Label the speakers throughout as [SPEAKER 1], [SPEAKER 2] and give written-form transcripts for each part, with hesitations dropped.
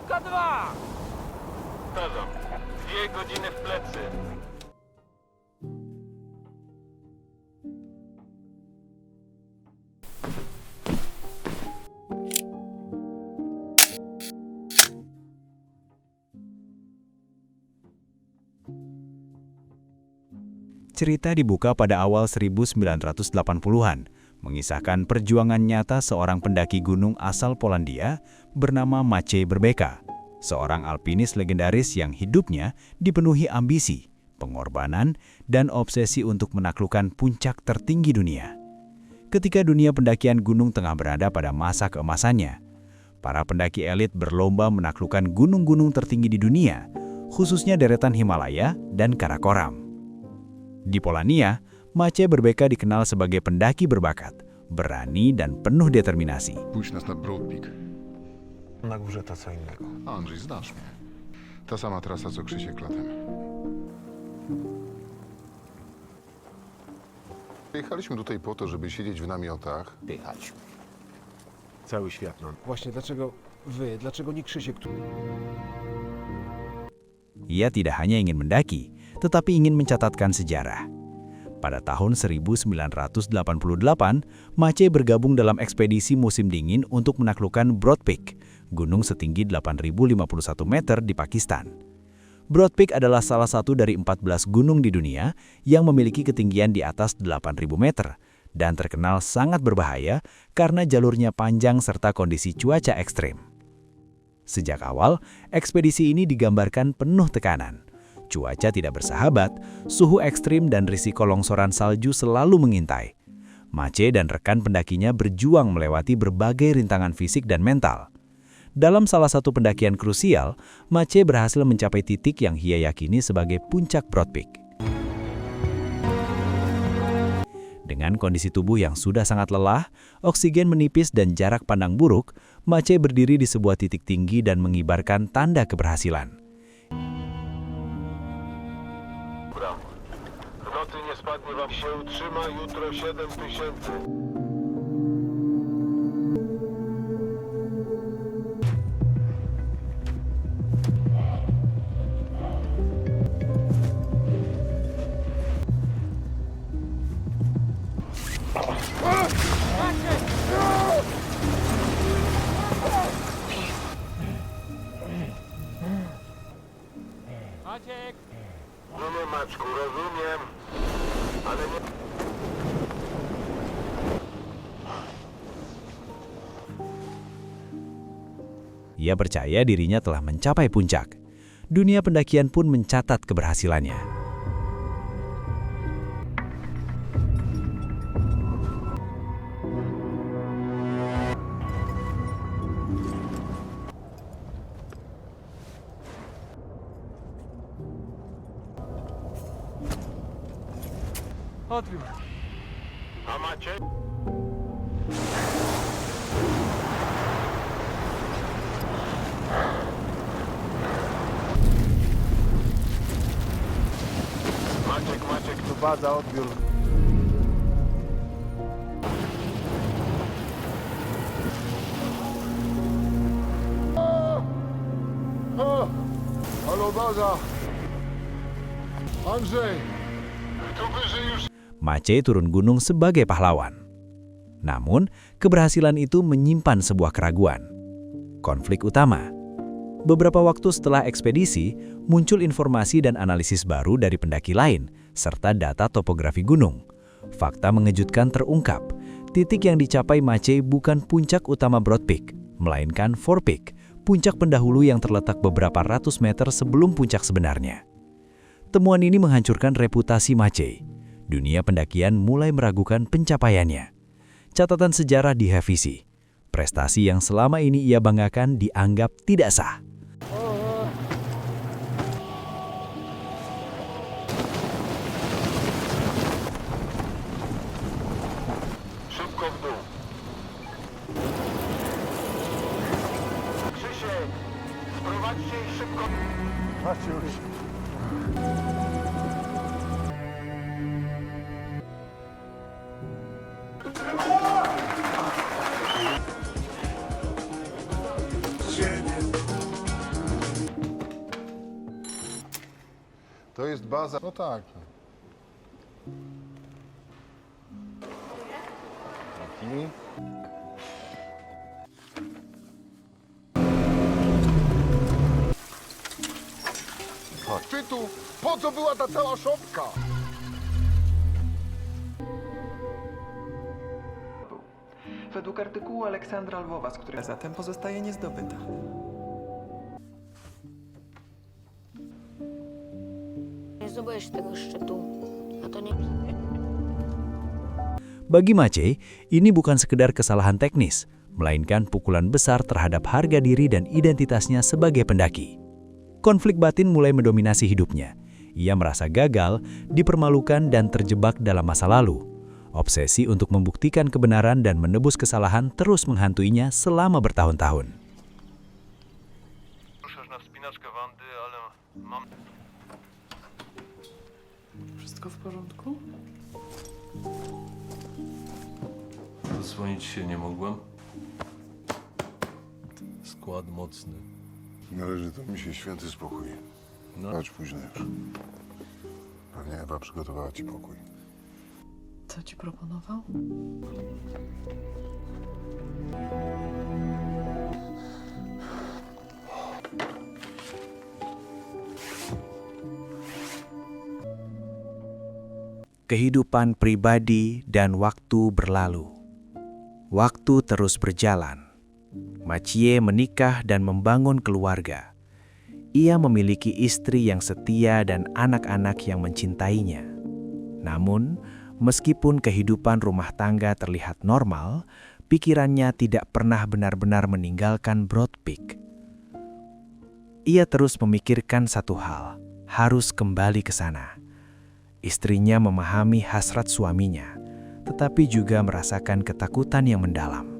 [SPEAKER 1] K2!
[SPEAKER 2] Powtarzam. 2 godziny w plecy.
[SPEAKER 3] Cerita dibuka pada awal 1980-an, mengisahkan perjuangan nyata seorang pendaki gunung asal Polandia bernama Maciej Berbeka, seorang alpinis legendaris yang hidupnya dipenuhi ambisi, pengorbanan, dan obsesi untuk menaklukkan puncak tertinggi dunia. Ketika dunia pendakian gunung tengah berada pada masa keemasannya, para pendaki elit berlomba menaklukkan gunung-gunung tertinggi di dunia, khususnya deretan Himalaya dan Karakoram. Di Polania, Maciej Berbeka dikenal sebagai pendaki berbakat, berani dan penuh determinasi.
[SPEAKER 4] Pójdź nas na Broad Peak.
[SPEAKER 5] Na górze to co innego.
[SPEAKER 4] Andrzej, znasz mnie. Ta sama trasa co Krzysiek latem. Jechaliśmy tutaj po to, żeby siedzieć w namiotach.
[SPEAKER 5] Jechaliśmy. Cały świat, no. Właśnie dlaczego nie Krzysiek tu?
[SPEAKER 3] Ia tidak hanya ingin mendaki, tetapi ingin mencatatkan sejarah. Pada tahun 1988, Maciej bergabung dalam ekspedisi musim dingin untuk menaklukkan Broad Peak, gunung setinggi 8.051 meter di Pakistan. Broad Peak adalah salah satu dari 14 gunung di dunia yang memiliki ketinggian di atas 8.000 meter dan terkenal sangat berbahaya karena jalurnya panjang serta kondisi cuaca ekstrim. Sejak awal, ekspedisi ini digambarkan penuh tekanan. Cuaca tidak bersahabat, suhu ekstrim dan risiko longsoran salju selalu mengintai. Maciej dan rekan pendakinya berjuang melewati berbagai rintangan fisik dan mental. Dalam salah satu pendakian krusial, Maciej berhasil mencapai titik yang ia yakini sebagai puncak Broad Peak. Dengan kondisi tubuh yang sudah sangat lelah, oksigen menipis dan jarak pandang buruk, Maciej berdiri di sebuah titik tinggi dan mengibarkan tanda keberhasilan.
[SPEAKER 2] Brawo. W nocy nie spadnie wam się utrzyma, jutro 7000.
[SPEAKER 1] Maciek!
[SPEAKER 2] Rozumiem, Maczku, rozumiem. Ale nie...
[SPEAKER 3] Ia percaya dirinya telah mencapai puncak. Dunia pendakian pun mencatat keberhasilannya.
[SPEAKER 1] Odbiór.
[SPEAKER 2] A macie? Maciek,
[SPEAKER 5] Tu baza, odbiór.
[SPEAKER 4] Halo, baza! Andrzej!
[SPEAKER 2] tu wyżej już...
[SPEAKER 3] Maciej turun gunung sebagai pahlawan. Namun, keberhasilan itu menyimpan sebuah keraguan. Konflik utama. Beberapa waktu setelah ekspedisi, muncul informasi dan analisis baru dari pendaki lain, serta data topografi gunung. Fakta mengejutkan terungkap. Titik yang dicapai Maciej bukan puncak utama Broad Peak, melainkan Four Peak, puncak pendahulu yang terletak beberapa ratus meter sebelum puncak sebenarnya. Temuan ini menghancurkan reputasi Maciej. Dunia pendakian mulai meragukan pencapaiannya. Catatan sejarah direvisi. Prestasi yang selama ini ia banggakan dianggap tidak sah.
[SPEAKER 2] Szybko w dół. Krzysiek, sprowadźcie ich szybko.
[SPEAKER 5] Maciuś.
[SPEAKER 4] jest baza. No tak. Dzięki. Ty tu, po co była ta cała szopka?
[SPEAKER 6] Według artykułu Aleksandra Lwowa, z którego zatem pozostaje niezdobyta.
[SPEAKER 7] Nie zdobyłeś tego szczytu, a to nie...
[SPEAKER 3] Bagi Maciej, ini bukan sekedar kesalahan teknis, melainkan pukulan besar terhadap harga diri dan identitasnya sebagai pendaki. Konflik batin mulai mendominasi hidupnya. Ia merasa gagal, dipermalukan, dan terjebak dalam masa lalu. Obsesi untuk membuktikan kebenaran dan menebus kesalahan terus menghantuinya selama bertahun-tahun.
[SPEAKER 2] Ruszasz na wspinaczkę Wandy, ale mam...
[SPEAKER 6] Wszystko w porządku?
[SPEAKER 8] Zasłonić się nie mogłem. Skład mocny.
[SPEAKER 4] Należy to mi się święty spokój.
[SPEAKER 8] No.
[SPEAKER 4] Chodź późno już. Pewnie Ewa przygotowała ci pokój.
[SPEAKER 6] Co ci proponował?
[SPEAKER 3] Kehidupan pribadi dan waktu berlalu. Waktu terus berjalan. Maciej menikah dan membangun keluarga. Ia memiliki istri yang setia dan anak-anak yang mencintainya. Namun, meskipun kehidupan rumah tangga terlihat normal, pikirannya tidak pernah benar-benar meninggalkan Broad Peak. Ia terus memikirkan satu hal, harus kembali ke sana. Istrinya memahami hasrat suaminya, tetapi juga merasakan ketakutan yang mendalam.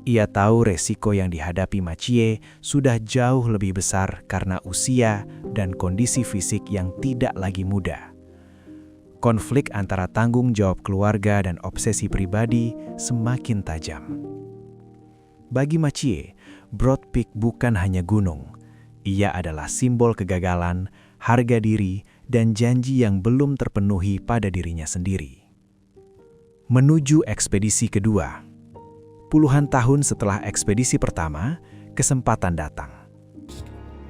[SPEAKER 3] Ia tahu resiko yang dihadapi Maciej sudah jauh lebih besar karena usia dan kondisi fisik yang tidak lagi muda. Konflik antara tanggung jawab keluarga dan obsesi pribadi semakin tajam. Bagi Maciej, Broad Peak bukan hanya gunung. Ia adalah simbol kegagalan, harga diri, dan janji yang belum terpenuhi pada dirinya sendiri. Menuju ekspedisi kedua. Puluhan tahun setelah ekspedisi pertama, kesempatan datang.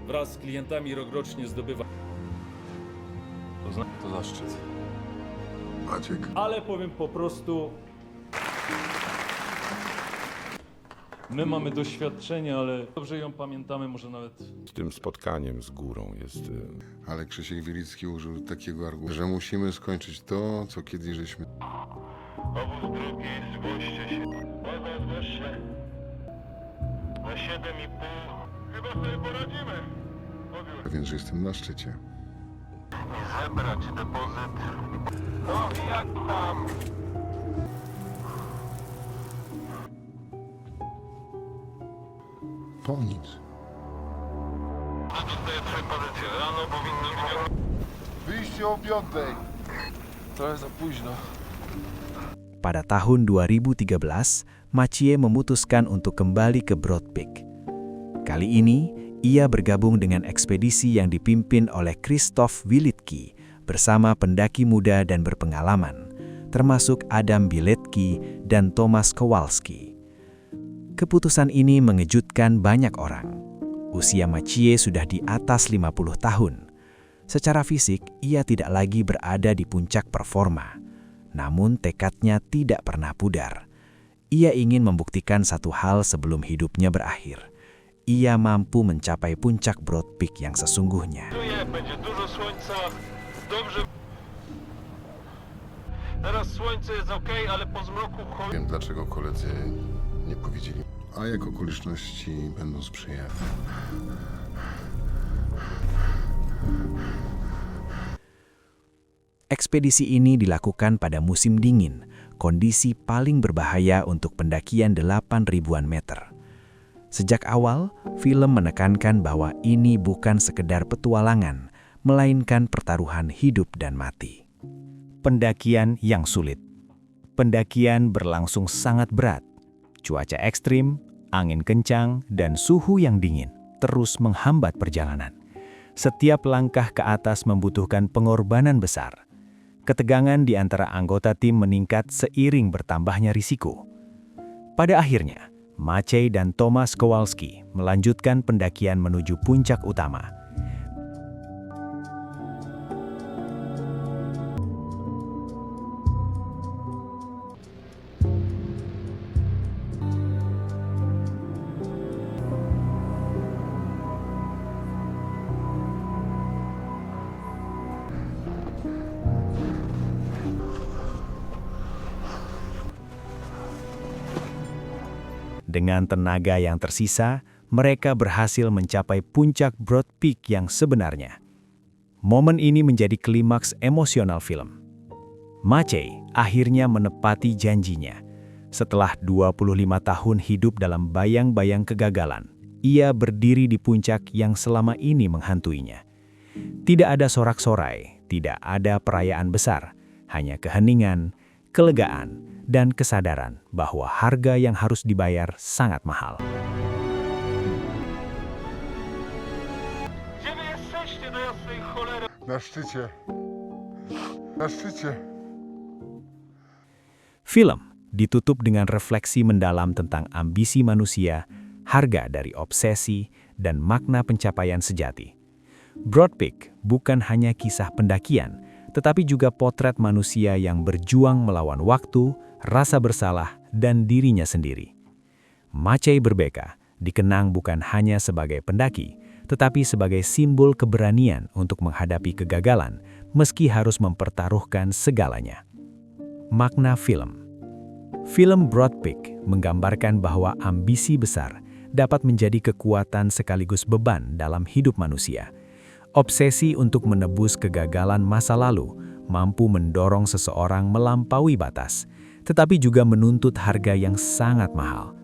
[SPEAKER 9] Wraz z klientami rokrocznie zdobywa.
[SPEAKER 8] To zaszczyt.
[SPEAKER 4] Maciek.
[SPEAKER 9] Ale powiem po prostu... My mamy doświadczenie, ale dobrze ją pamiętamy, może nawet...
[SPEAKER 10] Z tym spotkaniem z górą jest...
[SPEAKER 4] Ale Krzysiek Wielicki użył takiego argumentu, że musimy skończyć to, co kiedyś żeśmy...
[SPEAKER 2] Obóz drugi, zgłoście się. Łaza zgłoś się. Na 7,5. Chyba sobie poradzimy. Odbiór.
[SPEAKER 4] Więc, że jestem na szczycie.
[SPEAKER 2] Nie zebrać depozyt. No jak tam?
[SPEAKER 4] Po nic.
[SPEAKER 2] Dostaję propozycję. Rano powinno być...
[SPEAKER 4] Wyjście o 5:00.
[SPEAKER 9] Trochę za późno.
[SPEAKER 3] Pada tahun 2013, Maciej memutuskan untuk kembali ke Broad Peak. Kali ini, ia bergabung dengan ekspedisi yang dipimpin oleh Krzysztof Wilicki bersama pendaki muda dan berpengalaman, termasuk Adam Bielecki dan Tomasz Kowalski. Keputusan ini mengejutkan banyak orang. Usia Maciej sudah di atas 50 tahun. Secara fisik, ia tidak lagi berada di puncak performa. Namun tekadnya tidak pernah pudar. Ia ingin membuktikan satu hal sebelum hidupnya berakhir. Ia mampu mencapai puncak Broad Peak yang sesungguhnya.
[SPEAKER 2] Będzie dużo słońca. Dobrze. Teraz słońce jest ok, ale po zmroku chodzi.
[SPEAKER 4] Wiem, dlaczego koledzy nie powiedzieli. A jak okoliczności będą sprzyjać.
[SPEAKER 3] Ekspedisi ini dilakukan pada musim dingin, kondisi paling berbahaya untuk pendakian 8.000-an meter. Sejak awal, film menekankan bahwa ini bukan sekedar petualangan, melainkan pertaruhan hidup dan mati. Pendakian yang sulit. Pendakian berlangsung sangat berat. Cuaca ekstrim, angin kencang, dan suhu yang dingin terus menghambat perjalanan. Setiap langkah ke atas membutuhkan pengorbanan besar. Ketegangan di antara anggota tim meningkat seiring bertambahnya risiko. Pada akhirnya, Maciej dan Tomasz Kowalski melanjutkan pendakian menuju puncak utama. Dengan tenaga yang tersisa, mereka berhasil mencapai puncak Broad Peak yang sebenarnya. Momen ini menjadi klimaks emosional film. Maciej akhirnya menepati janjinya. Setelah 25 tahun hidup dalam bayang-bayang kegagalan, ia berdiri di puncak yang selama ini menghantuinya. Tidak ada sorak-sorai, tidak ada perayaan besar, hanya keheningan, kelegaan, dan kesadaran bahwa harga yang harus dibayar sangat mahal.
[SPEAKER 4] Na szczycie. Na szczycie.
[SPEAKER 3] Film ditutup dengan refleksi mendalam tentang ambisi manusia, harga dari obsesi, dan makna pencapaian sejati. Broad Peak bukan hanya kisah pendakian, tetapi juga potret manusia yang berjuang melawan waktu, rasa bersalah, dan dirinya sendiri. Maciej Berbeka dikenang bukan hanya sebagai pendaki, tetapi sebagai simbol keberanian untuk menghadapi kegagalan meski harus mempertaruhkan segalanya. Makna film. Film Broad Peak menggambarkan bahwa ambisi besar dapat menjadi kekuatan sekaligus beban dalam hidup manusia. Obsesi untuk menebus kegagalan masa lalu mampu mendorong seseorang melampaui batas, tetapi juga menuntut harga yang sangat mahal.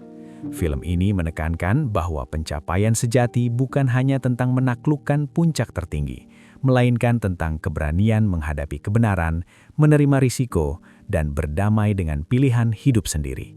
[SPEAKER 3] Film ini menekankan bahwa pencapaian sejati bukan hanya tentang menaklukkan puncak tertinggi, melainkan tentang keberanian menghadapi kebenaran, menerima risiko, dan berdamai dengan pilihan hidup sendiri.